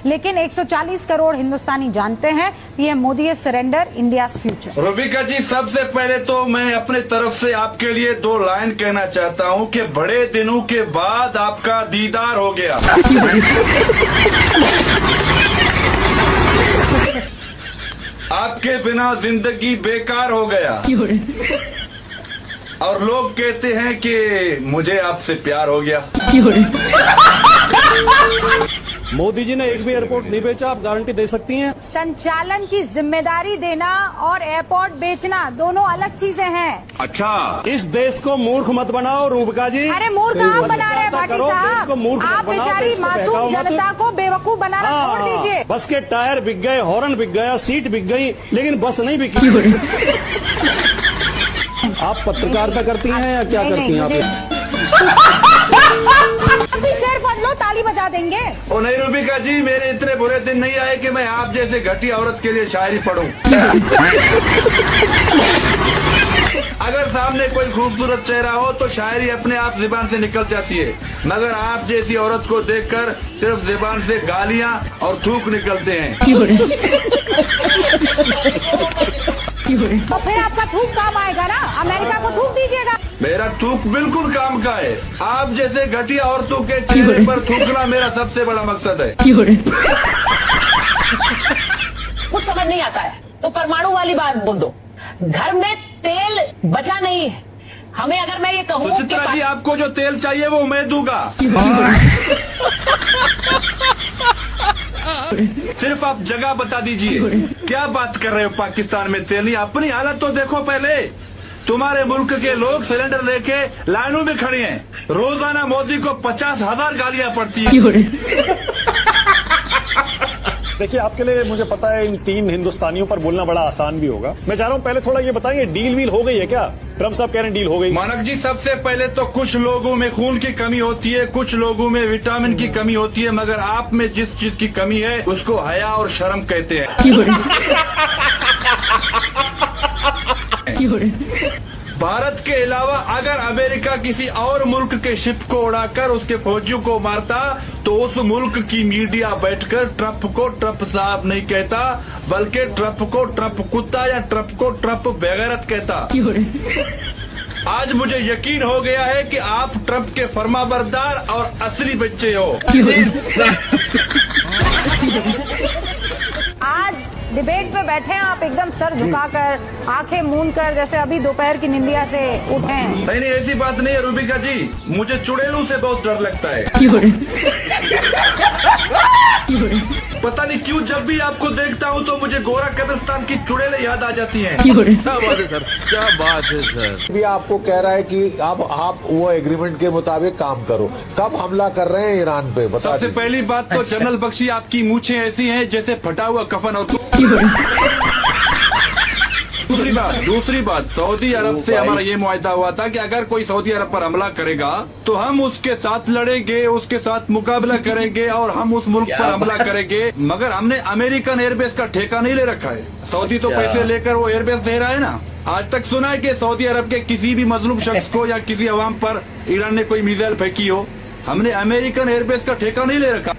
लेकिन 140 करोड़ हिंदुस्तानी जानते हैं PM Modi surrender India future. Rubika ji, सबसे पहले तो मैं अपने तरफ से आपके लिए 2 लाइन कहना चाहता हूँ कि बड़े दिनों के बाद आपका दीदार हो गया। आपके बिना जिंदगी बेकार हो गया और लोग कहते हैं कि मुझे आपसे प्यार हो गया। मोदी जी ने एक भी एयरपोर्ट नहीं बेचा, आप गारंटी दे सकती हैं? संचालन की जिम्मेदारी देना और एयरपोर्ट बेचना दोनों अलग चीजें हैं। अच्छा, इस देश को मूर्ख मत बनाओ रूबिका जी। अरे मूर्ख आप बना रहे हैं भाटी साहब, आप बेचारी मासूम जनता को बेवकूफ बनाना छोड़ दीजिए। बस के टायर बिक गए, हॉर्न बिक गया, सीट बिक गई, लेकिन बस नहीं बिकी। आप पत्रकारिता करती हैं या क्या करती हैं आप? शेर पढ़ लो, ताली बजा देंगे। ओ नहीं रूबिका जी, मेरे इतने बुरे दिन नहीं आए कि मैं आप जैसे घटिया औरत के लिए शायरी पढ़ूं। अगर सामने कोई खूबसूरत चेहरा हो तो शायरी अपने आप जुबान से निकल जाती है, मगर आप जैसी औरत को देखकर सिर्फ जुबान से गालियां और थूक निकलते हैं। तो फिर आपका थूक काम आएगा ना, अमेरिका को थूक दीजिएगा। मेरा थूक बिल्कुल काम का है। आप जैसे घटिया औरतों के चेहरे पर थूकना मेरा सबसे बड़ा मकसद है। कुछ समझ नहीं आता है तो परमाणु वाली बात बोल दो। घर में तेल बचा नहीं है, हमें अगर मैं ये कहूँ सुचित्रा जी, आपको जो तेल चाहिए वो मैं दूंगा। सिर्फ आप जगह बता दीजिए। क्या बात कर रहे हो पाकिस्तान में तेल नहीं? अपनी हालत तो देखो पहले। तुम्हारे मुल्क के लोग सिलेंडर लेके लाइनों में खड़े हैं। रोजाना मोदी को 50,000 गालियां पड़ती है। देखिए, आपके लिए मुझे पता है इन 3 हिंदुस्तानियों पर बोलना बड़ा आसान भी होगा। मैं चाह रहा हूँ पहले थोड़ा ये बताएंगे, डील वील हो गई है क्या? ट्रम्प साहब कह रहे हैं डील हो गई। मानक जी, सबसे पहले तो कुछ लोगों में खून की कमी होती है, कुछ लोगों में विटामिन की कमी होती है, मगर आप में जिस चीज की कमी है उसको हया और शर्म कहते हैं। भारत के अलावा अगर अमेरिका किसी और मुल्क के शिप को उड़ाकर उसके फौजियों को मारता तो उस मुल्क की मीडिया बैठकर ट्रम्प को ट्रम्प साहब नहीं कहता, बल्कि ट्रम्प को ट्रम्प कुत्ता या ट्रम्प को ट्रम्प बेगैरत कहता। आज मुझे यकीन हो गया है कि आप ट्रम्प के फरमाबरदार और असली बच्चे हो। आज डिबेट पे बैठे हैं आप एकदम सर झुकाकर, आंखें मूंद कर, जैसे अभी दोपहर की निंदिया से उठे हैं। नहीं, ऐसी बात नहीं है रूबिका जी, मुझे चुड़ैलों से बहुत डर लगता है। पता नहीं क्यों जब भी आपको देखता हूँ तो मुझे गोरा कब्रिस्तान की चुड़ैलें याद आ जाती हैं। क्या बात है सर, क्या बात है सर। भी आपको कह रहा है कि अब आप वो एग्रीमेंट के मुताबिक काम करो। कब हमला कर रहे हैं ईरान पे? सबसे पहली बात तो जनरल बख्शी, आपकी मूछें ऐसी हैं जैसे फटा हुआ कफन और दूसरी बात सऊदी अरब से हमारा ये मुआहदा हुआ था कि अगर कोई सऊदी अरब पर हमला करेगा तो हम उसके साथ लड़ेंगे, उसके साथ मुकाबला करेंगे और हम उस मुल्क पर हमला करेंगे। मगर हमने अमेरिकन एयरबेस का ठेका नहीं ले रखा है। सऊदी तो पैसे लेकर वो एयरबेस दे रहा है ना। आज तक सुना है कि सऊदी अरब के किसी भी मजलूम शख्स को या किसी अवाम पर ईरान ने कोई मिसाइल फेंकी हो? हमने अमेरिकन एयरबेस का ठेका नहीं ले रखा।